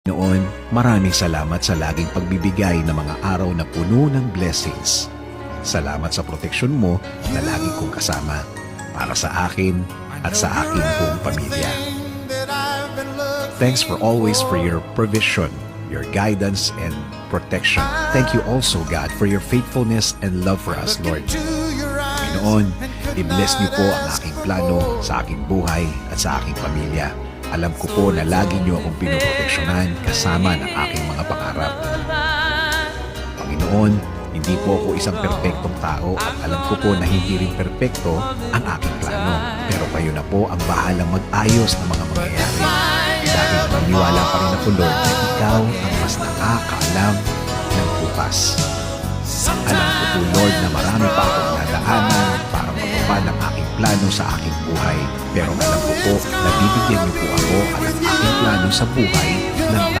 Noon, maraming salamat sa laging pagbibigay ng mga araw na puno ng blessings. Salamat sa proteksyon mo na lagi kong kasama para sa akin at sa aking buong pamilya. Thanks for always for your provision, your guidance and protection. Thank you also, God, for your faithfulness and love for us, Lord. Panginoon, i-bless niyo po ang aking plano sa aking buhay at sa aking pamilya. Alam ko po na lagi niyo akong pinoproteksyonan kasama ng aking mga pangarap. Panginoon, hindi po ako isang perpektong tao at alam ko po na hindi rin perpekto ang aking plano. Pero kayo na po ang bahalang mag-ayos ng mga mangyayari. Dahil maniwala pa rin ako, Lord, na ikaw ang mas nakakaalam ng bukas. Alam ko po, Lord, na marami pa akong dadaanan para matupad ang aking plano sa aking buhay. Pero alam ko po na bibigyan niyo po ako at ang aking plano sa buhay ng